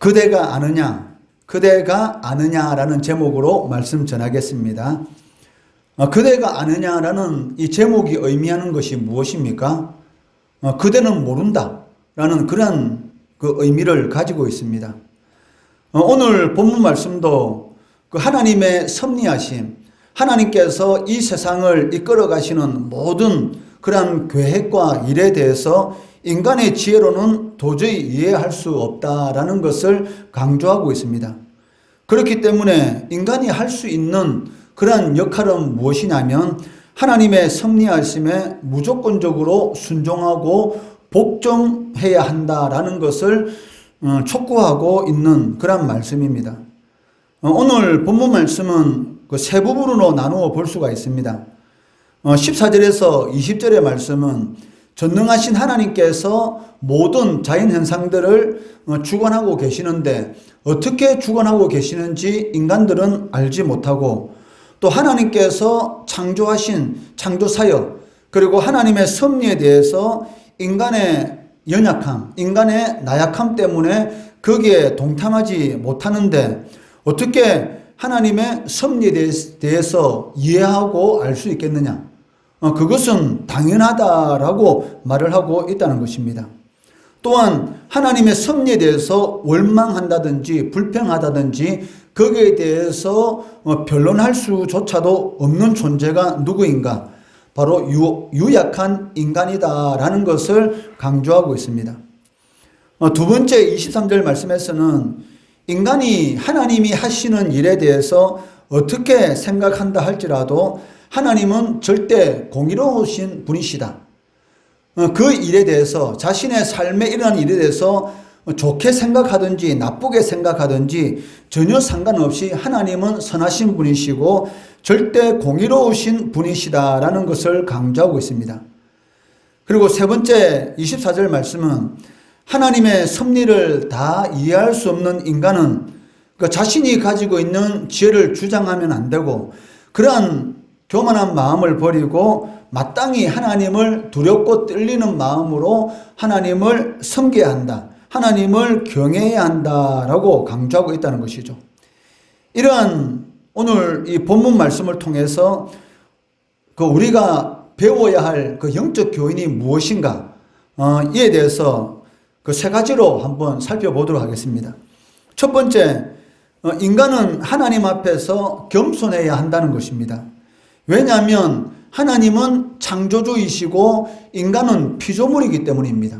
그대가 아느냐, 그대가 아느냐라는 제목으로 말씀 전하겠습니다. 그대가 아느냐라는 이 제목이 의미하는 것이 무엇입니까? 그대는 모른다라는 그런 그 의미를 가지고 있습니다. 오늘 본문 말씀도 그 하나님의 섭리하심, 하나님께서 이 세상을 이끌어 가시는 모든 그러한 계획과 일에 대해서 인간의 지혜로는 도저히 이해할 수 없다라는 것을 강조하고 있습니다. 그렇기 때문에 인간이 할 수 있는 그러한 역할은 무엇이냐면 하나님의 섭리하심에 무조건적으로 순종하고 복종해야 한다라는 것을 촉구하고 있는 그런 말씀입니다. 오늘 본문 말씀은 그 세 부분으로 나누어 볼 수가 있습니다. 14절에서 20절의 말씀은 전능하신 하나님께서 모든 자연현상들을 주관하고 계시는데 어떻게 주관하고 계시는지 인간들은 알지 못하고, 또 하나님께서 창조하신 창조사역, 그리고 하나님의 섭리에 대해서 인간의 연약함, 인간의 나약함 때문에 거기에 동참하지 못하는데 어떻게 하나님의 섭리에 대해서 이해하고 알 수 있겠느냐? 그것은 당연하다라고 말을 하고 있다는 것입니다. 또한 하나님의 섭리에 대해서 원망한다든지 불평하다든지 거기에 대해서 변론할 수조차도 없는 존재가 누구인가? 바로 유약한 인간이다라는 것을 강조하고 있습니다. 두 번째 23절 말씀에서는 인간이 하나님이 하시는 일에 대해서 어떻게 생각한다 할지라도 하나님은 절대 공의로우신 분이시다. 그 일에 대해서, 자신의 삶에 일어난 일에 대해서 좋게 생각하든지 나쁘게 생각하든지 전혀 상관없이 하나님은 선하신 분이시고 절대 공의로우신 분이시다라는 것을 강조하고 있습니다. 그리고 세 번째 24절 말씀은 하나님의 섭리를 다 이해할 수 없는 인간은 자신이 가지고 있는 지혜를 주장하면 안 되고 그러한 교만한 마음을 버리고 마땅히 하나님을 두렵고 떨리는 마음으로 하나님을 섬겨야 한다, 하나님을 경외해야 한다라고 강조하고 있다는 것이죠. 이러한 오늘 이 본문 말씀을 통해서 우리가 배워야 할 그 영적 교훈이 무엇인가, 이에 대해서 그 세 가지로 한번 살펴보도록 하겠습니다. 첫 번째, 인간은 하나님 앞에서 겸손해야 한다는 것입니다. 왜냐하면 하나님은 창조주이시고 인간은 피조물이기 때문입니다.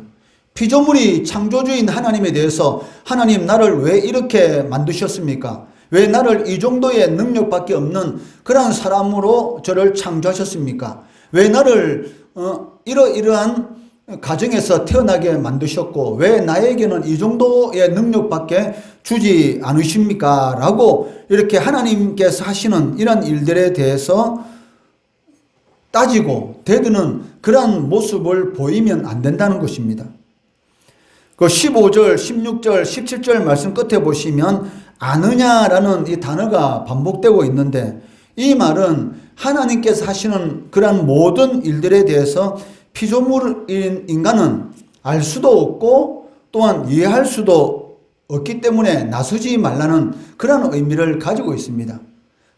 피조물이 창조주인 하나님에 대해서 하나님 나를 왜 이렇게 만드셨습니까? 왜 나를 이 정도의 능력밖에 없는 그러한 사람으로 저를 창조하셨습니까? 왜 나를 이러이러한 가정에서 태어나게 만드셨고 왜 나에게는 이 정도의 능력밖에 주지 않으십니까? 라고 이렇게 하나님께서 하시는 이런 일들에 대해서 따지고 대드는 그러한 모습을 보이면 안 된다는 것입니다. 그 15절, 16절, 17절 말씀 끝에 보시면 아느냐라는 이 단어가 반복되고 있는데 이 말은 하나님께서 하시는 그러한 모든 일들에 대해서 피조물인 인간은 알 수도 없고 또한 이해할 수도 없기 때문에 나서지 말라는 그런 의미를 가지고 있습니다.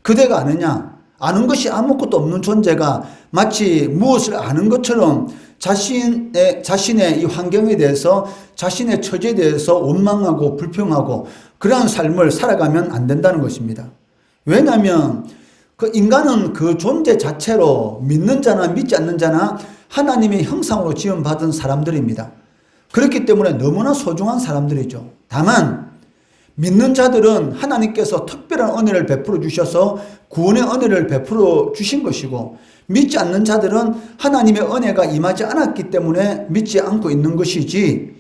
그대가 아느냐? 아는 것이 아무것도 없는 존재가 마치 무엇을 아는 것처럼 자신의 이 환경에 대해서, 자신의 처지에 대해서 원망하고 불평하고 그러한 삶을 살아가면 안 된다는 것입니다. 왜냐하면 그 인간은 그 존재 자체로 믿는 자나 믿지 않는 자나 하나님의 형상으로 지음받은 사람들입니다. 그렇기 때문에 너무나 소중한 사람들이죠. 다만 믿는 자들은 하나님께서 특별한 은혜를 베풀어 주셔서 구원의 은혜를 베풀어 주신 것이고, 믿지 않는 자들은 하나님의 은혜가 임하지 않았기 때문에 믿지 않고 있는 것이지,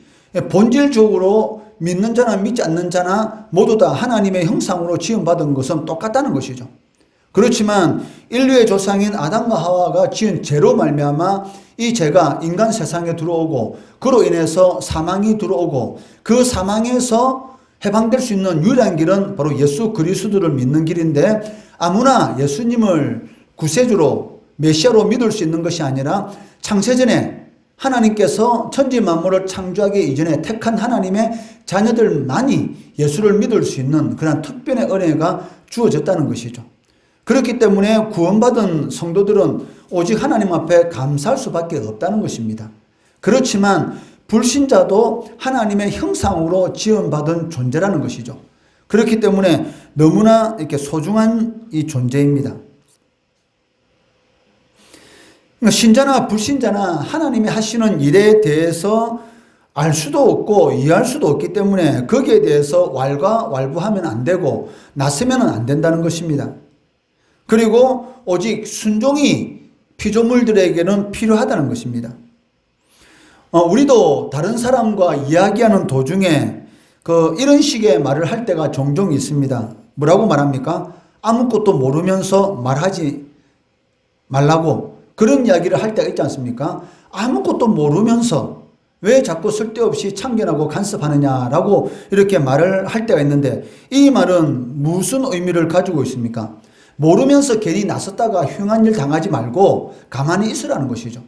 본질적으로 믿는 자나 믿지 않는 자나 모두 다 하나님의 형상으로 지음받은 것은 똑같다는 것이죠. 그렇지만 인류의 조상인 아담과 하와가 지은 죄로 말미암아 이 죄가 인간 세상에 들어오고 그로 인해서 사망이 들어오고 그 사망에서 해방될 수 있는 유일한 길은 바로 예수 그리스도를 믿는 길인데, 아무나 예수님을 구세주로 메시아로 믿을 수 있는 것이 아니라 창세전에 하나님께서 천지 만물을 창조하기 이전에 택한 하나님의 자녀들만이 예수를 믿을 수 있는 그런 특별한 은혜가 주어졌다는 것이죠. 그렇기 때문에 구원받은 성도들은 오직 하나님 앞에 감사할 수밖에 없다는 것입니다. 그렇지만 불신자도 하나님의 형상으로 지음받은 존재라는 것이죠. 그렇기 때문에 너무나 이렇게 소중한 이 존재입니다. 신자나 불신자나 하나님이 하시는 일에 대해서 알 수도 없고 이해할 수도 없기 때문에 거기에 대해서 왈가왈부하면 안 되고 나서면 안 된다는 것입니다. 그리고 오직 순종이 피조물들에게는 필요하다는 것입니다. 우리도 다른 사람과 이야기하는 도중에 이런 식의 말을 할 때가 종종 있습니다. 뭐라고 말합니까? 아무것도 모르면서 말하지 말라고 그런 이야기를 할 때가 있지 않습니까? 아무것도 모르면서 왜 자꾸 쓸데없이 참견하고 간섭하느냐라고 이렇게 말을 할 때가 있는데 이 말은 무슨 의미를 가지고 있습니까? 모르면서 괜히 나섰다가 흉한 일 당하지 말고 가만히 있으라는 것이죠.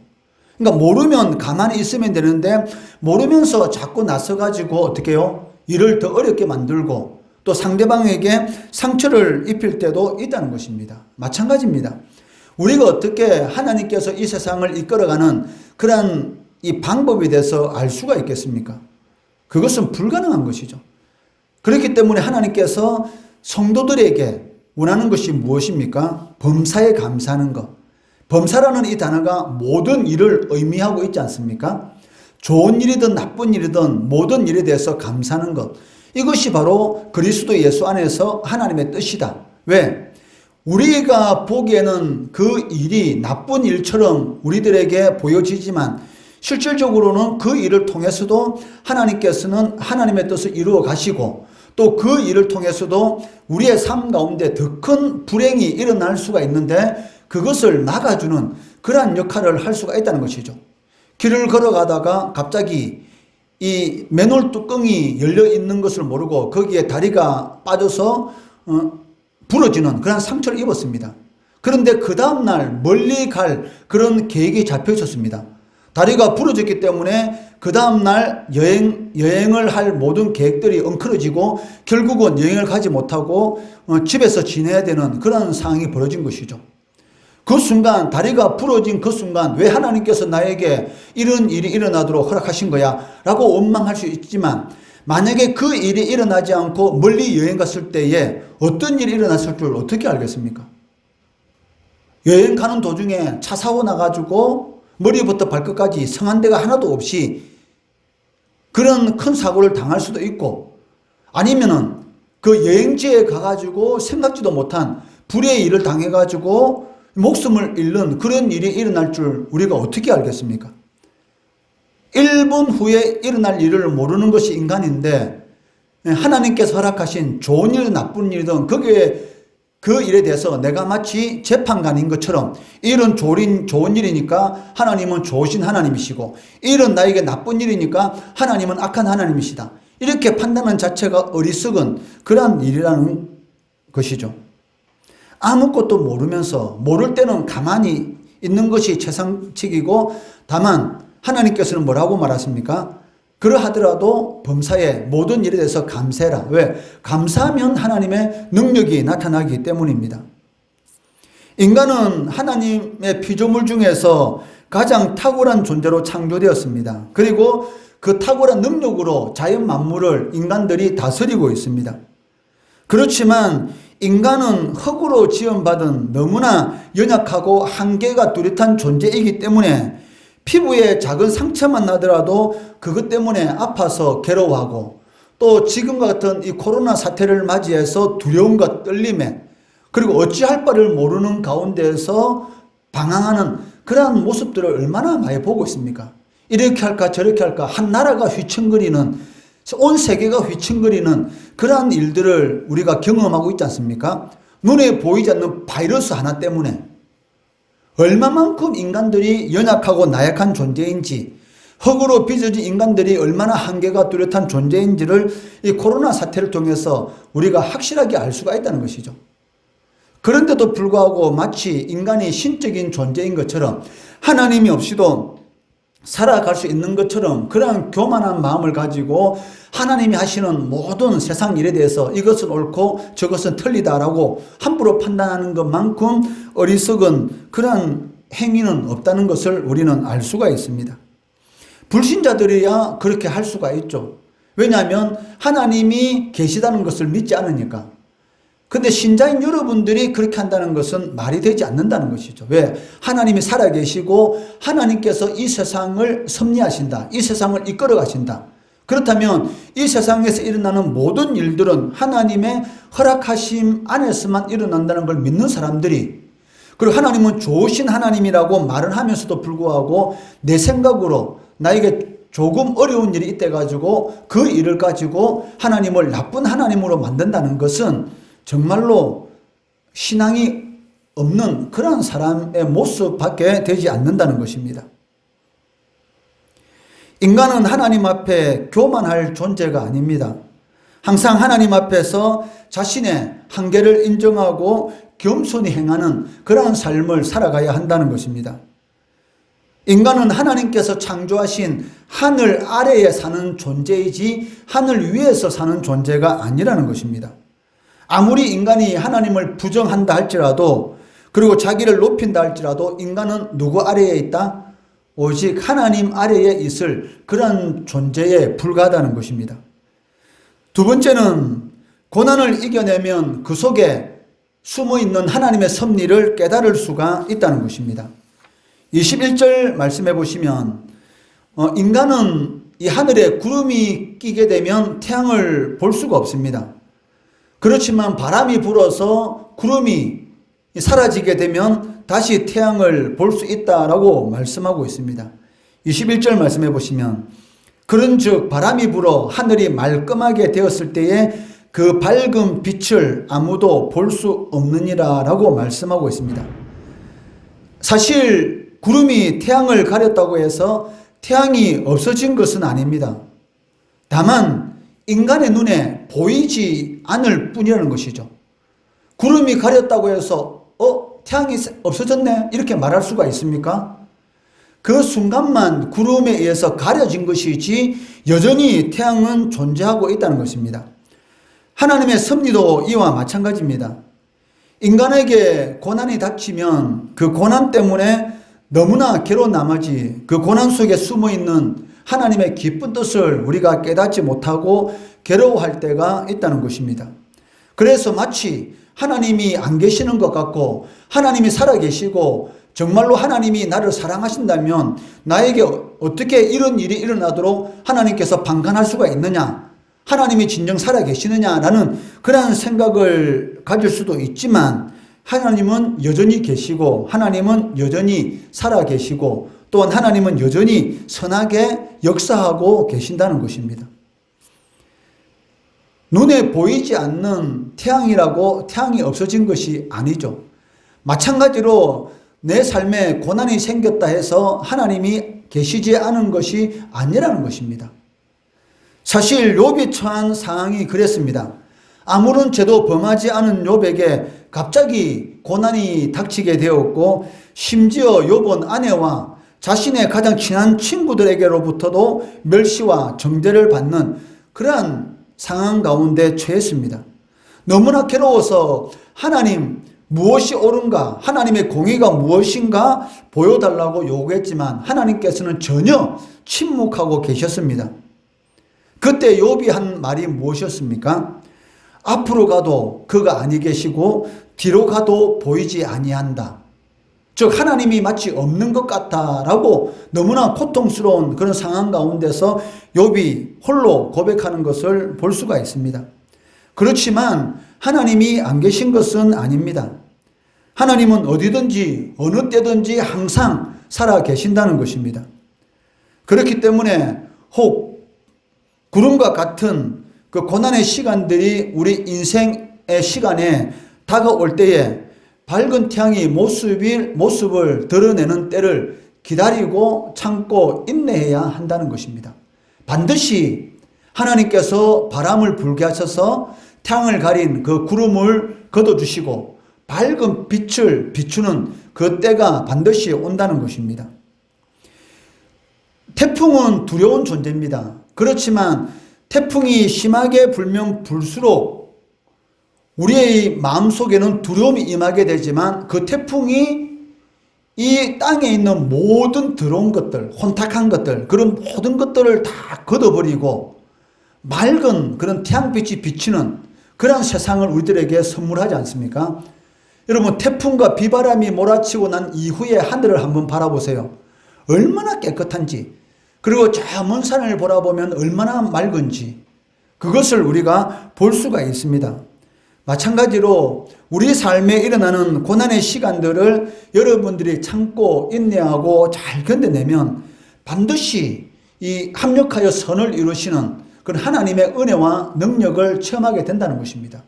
그러니까 모르면 가만히 있으면 되는데 모르면서 자꾸 나서가지고 어떻게 해요? 일을 더 어렵게 만들고 또 상대방에게 상처를 입힐 때도 있다는 것입니다. 마찬가지입니다. 우리가 어떻게 하나님께서 이 세상을 이끌어가는 그런 이 방법에 대해서 알 수가 있겠습니까? 그것은 불가능한 것이죠. 그렇기 때문에 하나님께서 성도들에게 원하는 것이 무엇입니까? 범사에 감사하는 것. 범사라는 이 단어가 모든 일을 의미하고 있지 않습니까? 좋은 일이든 나쁜 일이든 모든 일에 대해서 감사하는 것. 이것이 바로 그리스도 예수 안에서 하나님의 뜻이다. 왜? 우리가 보기에는 그 일이 나쁜 일처럼 우리들에게 보여지지만 실질적으로는 그 일을 통해서도 하나님께서는 하나님의 뜻을 이루어 가시고 또 그 일을 통해서도 우리의 삶 가운데 더 큰 불행이 일어날 수가 있는데 그것을 막아주는 그러한 역할을 할 수가 있다는 것이죠. 길을 걸어가다가 갑자기 이 맨홀 뚜껑이 열려 있는 것을 모르고 거기에 다리가 빠져서 부러지는 그런 상처를 입었습니다. 그런데 그 다음날 멀리 갈 그런 계획이 잡혀 있었습니다. 다리가 부러졌기 때문에 그 다음날 여행을 할 모든 계획들이 엉클어지고 결국은 여행을 가지 못하고 집에서 지내야 되는 그런 상황이 벌어진 것이죠. 그 순간 다리가 부러진 그 순간 왜 하나님께서 나에게 이런 일이 일어나도록 허락하신 거야 라고 원망할 수 있지만 만약에 그 일이 일어나지 않고 멀리 여행 갔을 때에 어떤 일이 일어났을 줄 어떻게 알겠습니까? 여행 가는 도중에 차 사고 나가지고 머리부터 발끝까지 성한 데가 하나도 없이 그런 큰 사고를 당할 수도 있고 아니면은 그 여행지에 가가지고 생각지도 못한 불의의 일을 당해가지고 목숨을 잃는 그런 일이 일어날 줄 우리가 어떻게 알겠습니까? 1분 후에 일어날 일을 모르는 것이 인간인데 하나님께서 허락하신 좋은 일이든 나쁜 일이든 거기에 그 일에 대해서 내가 마치 재판관인 것처럼 일은 좋은 일이니까 하나님은 좋으신 하나님이시고 일은 나에게 나쁜 일이니까 하나님은 악한 하나님이시다. 이렇게 판단하는 자체가 어리석은 그러한 일이라는 것이죠. 아무것도 모르면서 모를 때는 가만히 있는 것이 최상책이고 다만 하나님께서는 뭐라고 말하십니까? 그러하더라도 범사에 모든 일에 대해서 감사해라. 왜? 감사하면 하나님의 능력이 나타나기 때문입니다. 인간은 하나님의 피조물 중에서 가장 탁월한 존재로 창조되었습니다. 그리고 그 탁월한 능력으로 자연 만물을 인간들이 다스리고 있습니다. 그렇지만 인간은 흙으로 지음받은 너무나 연약하고 한계가 뚜렷한 존재이기 때문에 피부에 작은 상처만 나더라도 그것 때문에 아파서 괴로워하고 또 지금과 같은 이 코로나 사태를 맞이해서 두려움과 떨림에 그리고 어찌할 바를 모르는 가운데에서 방황하는 그러한 모습들을 얼마나 많이 보고 있습니까? 이렇게 할까 저렇게 할까 한 나라가 휘청거리는 온 세계가 휘청거리는 그러한 일들을 우리가 경험하고 있지 않습니까? 눈에 보이지 않는 바이러스 하나 때문에 얼마만큼 인간들이 연약하고 나약한 존재인지 흙으로 빚어진 인간들이 얼마나 한계가 뚜렷한 존재인지를 이 코로나 사태를 통해서 우리가 확실하게 알 수가 있다는 것이죠. 그런데도 불구하고 마치 인간이 신적인 존재인 것처럼 하나님이 없이도 살아갈 수 있는 것처럼 그러한 교만한 마음을 가지고 하나님이 하시는 모든 세상 일에 대해서 이것은 옳고 저것은 틀리다라고 함부로 판단하는 것만큼 어리석은 그러한 행위는 없다는 것을 우리는 알 수가 있습니다. 불신자들이야 그렇게 할 수가 있죠. 왜냐하면 하나님이 계시다는 것을 믿지 않으니까. 근데 신자인 여러분들이 그렇게 한다는 것은 말이 되지 않는다는 것이죠. 왜? 하나님이 살아계시고 하나님께서 이 세상을 섭리하신다. 이 세상을 이끌어 가신다. 그렇다면 이 세상에서 일어나는 모든 일들은 하나님의 허락하심 안에서만 일어난다는 걸 믿는 사람들이, 그리고 하나님은 좋으신 하나님이라고 말을 하면서도 불구하고 내 생각으로 나에게 조금 어려운 일이 있대 가지고 그 일을 가지고 하나님을 나쁜 하나님으로 만든다는 것은 정말로 신앙이 없는 그런 사람의 모습밖에 되지 않는다는 것입니다. 인간은 하나님 앞에 교만할 존재가 아닙니다. 항상 하나님 앞에서 자신의 한계를 인정하고 겸손히 행하는 그러한 삶을 살아가야 한다는 것입니다. 인간은 하나님께서 창조하신 하늘 아래에 사는 존재이지 하늘 위에서 사는 존재가 아니라는 것입니다. 아무리 인간이 하나님을 부정한다 할지라도, 그리고 자기를 높인다 할지라도 인간은 누구 아래에 있다? 오직 하나님 아래에 있을 그런 존재에 불과하다는 것입니다. 두 번째는 고난을 이겨내면 그 속에 숨어있는 하나님의 섭리를 깨달을 수가 있다는 것입니다. 21절 말씀해 보시면 인간은 이 하늘에 구름이 끼게 되면 태양을 볼 수가 없습니다. 그렇지만 바람이 불어서 구름이 사라지게 되면 다시 태양을 볼 수 있다라고 말씀하고 있습니다. 21절 말씀해 보시면 그런즉 바람이 불어 하늘이 말끔하게 되었을 때에 그 밝은 빛을 아무도 볼 수 없느니라 라고 말씀하고 있습니다. 사실 구름이 태양을 가렸다고 해서 태양이 없어진 것은 아닙니다. 다만 인간의 눈에 보이지 않을 뿐이라는 것이죠. 구름이 가렸다고 해서 태양이 없어졌네 이렇게 말할 수가 있습니까? 그 순간만 구름에 의해서 가려진 것이지 여전히 태양은 존재하고 있다는 것입니다. 하나님의 섭리도 이와 마찬가지입니다. 인간에게 고난이 닥치면 그 고난 때문에 너무나 괴로운 나머지 그 고난 속에 숨어있는 하나님의 기쁜 뜻을 우리가 깨닫지 못하고 괴로워할 때가 있다는 것입니다. 그래서 마치 하나님이 안 계시는 것 같고 하나님이 살아계시고 정말로 하나님이 나를 사랑하신다면 나에게 어떻게 이런 일이 일어나도록 하나님께서 방관할 수가 있느냐, 하나님이 진정 살아계시느냐라는 그런 생각을 가질 수도 있지만 하나님은 여전히 계시고 하나님은 여전히 살아계시고 또한 하나님은 여전히 선하게 역사하고 계신다는 것입니다. 눈에 보이지 않는 태양이라고 태양이 없어진 것이 아니죠. 마찬가지로 내 삶에 고난이 생겼다 해서 하나님이 계시지 않은 것이 아니라는 것입니다. 사실 욥이 처한 상황이 그랬습니다. 아무런 죄도 범하지 않은 욥에게 갑자기 고난이 닥치게 되었고 심지어 욥은 아내와 자신의 가장 친한 친구들에게로부터도 멸시와 정죄를 받는 그러한 상황 가운데 처했습니다. 너무나 괴로워서 하나님 무엇이 옳은가, 하나님의 공의가 무엇인가 보여달라고 요구했지만 하나님께서는 전혀 침묵하고 계셨습니다. 그때 욥이 한 말이 무엇이었습니까? 앞으로 가도 그가 아니 계시고 뒤로 가도 보이지 아니한다. 즉 하나님이 마치 없는 것 같다라고 너무나 고통스러운 그런 상황 가운데서 욥이 홀로 고백하는 것을 볼 수가 있습니다. 그렇지만 하나님이 안 계신 것은 아닙니다. 하나님은 어디든지 어느 때든지 항상 살아 계신다는 것입니다. 그렇기 때문에 혹 구름과 같은 그 고난의 시간들이 우리 인생의 시간에 다가올 때에 밝은 태양이 모습을 드러내는 때를 기다리고 참고 인내해야 한다는 것입니다. 반드시 하나님께서 바람을 불게 하셔서 태양을 가린 그 구름을 걷어주시고 밝은 빛을 비추는 그 때가 반드시 온다는 것입니다. 태풍은 두려운 존재입니다. 그렇지만 태풍이 심하게 불면 불수록 우리의 마음속에는 두려움이 임하게 되지만 그 태풍이 이 땅에 있는 모든 더러운 것들, 혼탁한 것들, 그런 모든 것들을 다 걷어버리고 맑은 그런 태양빛이 비치는 그런 세상을 우리들에게 선물하지 않습니까? 여러분, 태풍과 비바람이 몰아치고 난 이후에 하늘을 한번 바라보세요. 얼마나 깨끗한지, 그리고 저 먼 산을 바라보면 얼마나 맑은지 그것을 우리가 볼 수가 있습니다. 마찬가지로 우리 삶에 일어나는 고난의 시간들을 여러분들이 참고 인내하고 잘 견뎌내면 반드시 이 합력하여 선을 이루시는 그런 하나님의 은혜와 능력을 체험하게 된다는 것입니다.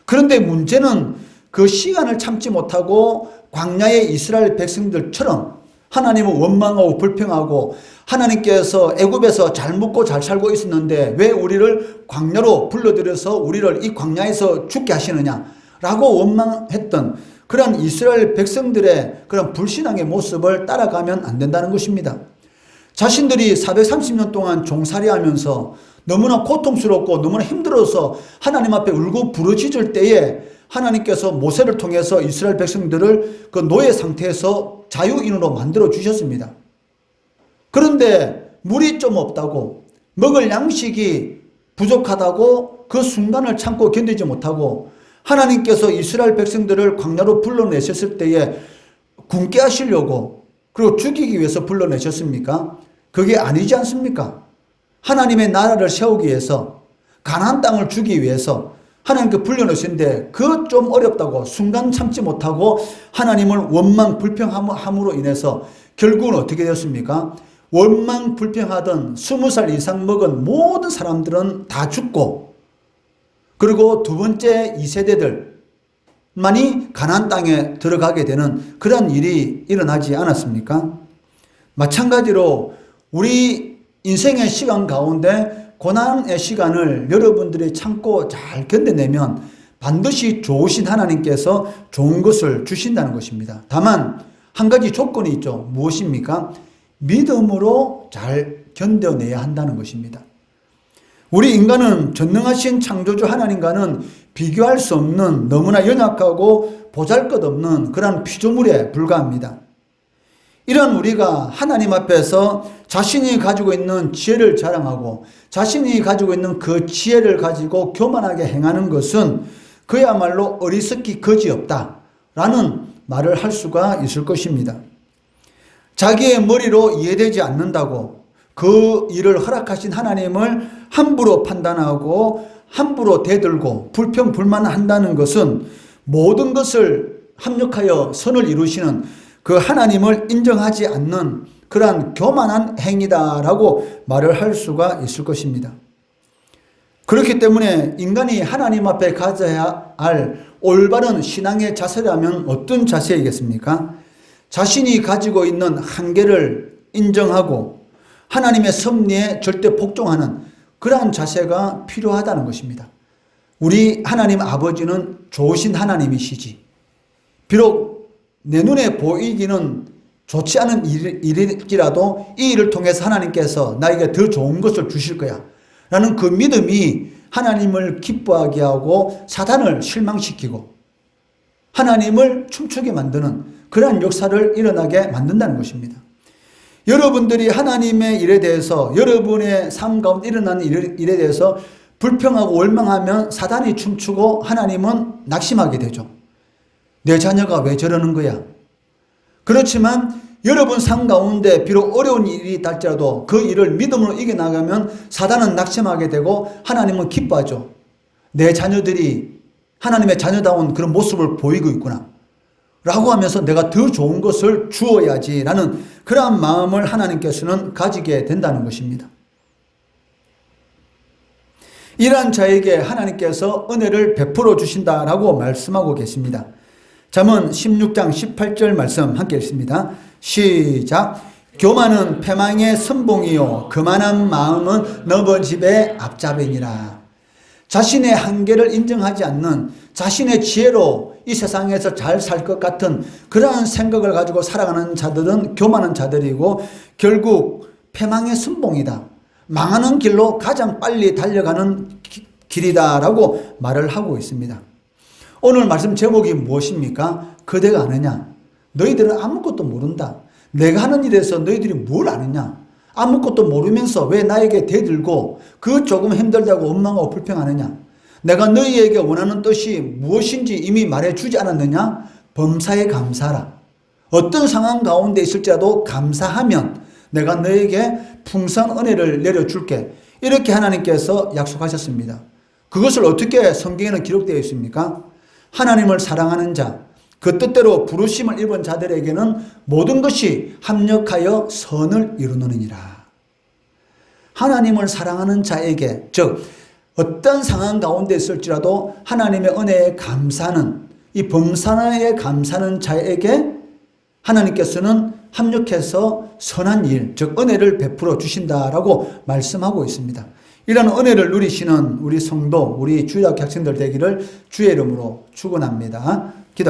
그런데 문제는 그 시간을 참지 못하고 광야의 이스라엘 백성들처럼 하나님을 원망하고 불평하고 하나님께서 애굽에서 잘 먹고 잘 살고 있었는데 왜 우리를 광야로 불러들여서 우리를 이 광야에서 죽게 하시느냐라고 원망했던 그런 이스라엘 백성들의 그런 불신앙의 모습을 따라가면 안 된다는 것입니다. 자신들이 430년 동안 종살이하면서 너무나 고통스럽고 너무나 힘들어서 하나님 앞에 울고 부르짖을 때에 하나님께서 모세를 통해서 이스라엘 백성들을 그 노예 상태에서 자유인으로 만들어 주셨습니다. 그런데 물이 좀 없다고, 먹을 양식이 부족하다고 그 순간을 참고 견디지 못하고 하나님께서 이스라엘 백성들을 광야로 불러내셨을 때에 굶게 하시려고 그리고 죽이기 위해서 불러내셨습니까? 그게 아니지 않습니까? 하나님의 나라를 세우기 위해서, 가나안 땅을 주기 위해서 하나님께 불려놓으신데 그 좀 어렵다고 순간 참지 못하고 하나님을 원망 불평함으로 인해서 결국은 어떻게 되었습니까? 원망 불평하던 20살 이상 먹은 모든 사람들은 다 죽고, 그리고 두 번째 2세대들만이 가나안 땅에 들어가게 되는 그런 일이 일어나지 않았습니까? 마찬가지로 우리 인생의 시간 가운데 고난의 시간을 여러분들이 참고 잘 견뎌내면 반드시 좋으신 하나님께서 좋은 것을 주신다는 것입니다. 다만 한 가지 조건이 있죠. 무엇입니까? 믿음으로 잘 견뎌내야 한다는 것입니다. 우리 인간은 전능하신 창조주 하나님과는 비교할 수 없는 너무나 연약하고 보잘것없는 그런 피조물에 불과합니다. 이런 우리가 하나님 앞에서 자신이 가지고 있는 지혜를 자랑하고 자신이 가지고 있는 그 지혜를 가지고 교만하게 행하는 것은 그야말로 어리석기 거지없다라는 말을 할 수가 있을 것입니다. 자기의 머리로 이해되지 않는다고 그 일을 허락하신 하나님을 함부로 판단하고 함부로 대들고 불평불만한다는 것은 모든 것을 합력하여 선을 이루시는 그 하나님을 인정하지 않는 그러한 교만한 행위다라고 말을 할 수가 있을 것입니다. 그렇기 때문에 인간이 하나님 앞에 가져야 할 올바른 신앙의 자세라면 어떤 자세이겠습니까? 자신이 가지고 있는 한계를 인정하고 하나님의 섭리에 절대 복종하는 그러한 자세가 필요하다는 것입니다. 우리 하나님 아버지는 좋으신 하나님이시지, 비록 내 눈에 보이기는 좋지 않은 일일지라도 이 일을 통해서 하나님께서 나에게 더 좋은 것을 주실 거야 라는 그 믿음이 하나님을 기뻐하게 하고 사단을 실망시키고 하나님을 춤추게 만드는 그러한 역사를 일어나게 만든다는 것입니다. 여러분들이 하나님의 일에 대해서, 여러분의 삶 가운데 일어나는 일에 대해서 불평하고 원망하면 사단이 춤추고 하나님은 낙심하게 되죠. 내 자녀가 왜 저러는 거야? 그렇지만 여러분 삶 가운데 비록 어려운 일이 있다할지라도 그 일을 믿음으로 이겨나가면 사단은 낙심하게 되고 하나님은 기뻐하죠. 내 자녀들이 하나님의 자녀다운 그런 모습을 보이고 있구나 라고 하면서 내가 더 좋은 것을 주어야지 라는 그러한 마음을 하나님께서는 가지게 된다는 것입니다. 이러한 자에게 하나님께서 은혜를 베풀어 주신다라고 말씀하고 계십니다. 잠언 16장 18절 말씀 함께 읽습니다. 시작. 교만은 패망의 선봉이요 교만한 마음은 너버집의 앞잡이니라. 자신의 한계를 인정하지 않는, 자신의 지혜로 이 세상에서 잘 살 것 같은 그러한 생각을 가지고 살아가는 자들은 교만한 자들이고 결국 패망의 순봉이다. 망하는 길로 가장 빨리 달려가는 길이다라고 말을 하고 있습니다. 오늘 말씀 제목이 무엇입니까? 그대가 아느냐? 너희들은 아무것도 모른다. 내가 하는 일에서 너희들이 뭘 아느냐? 아무것도 모르면서 왜 나에게 대들고 그 조금 힘들다고 원망하고 불평하느냐? 내가 너희에게 원하는 뜻이 무엇인지 이미 말해주지 않았느냐? 범사에 감사하라. 어떤 상황 가운데 있을지라도 감사하면 내가 너에게 풍성한 은혜를 내려줄게. 이렇게 하나님께서 약속하셨습니다. 그것을 어떻게 성경에는 기록되어 있습니까? 하나님을 사랑하는 자, 그 뜻대로 부르심을 입은 자들에게는 모든 것이 합력하여 선을 이루느니라. 하나님을 사랑하는 자에게, 즉 어떤 상황 가운데 있을지라도 하나님의 은혜에 감사하는, 이 범사에 감사하는 자에게 하나님께서는 합력해서 선한 일, 즉 은혜를 베풀어 주신다라고 말씀하고 있습니다. 이런 은혜를 누리시는 우리 성도, 우리 주일학교 학생들 되기를 주의 이름으로 축원합니다.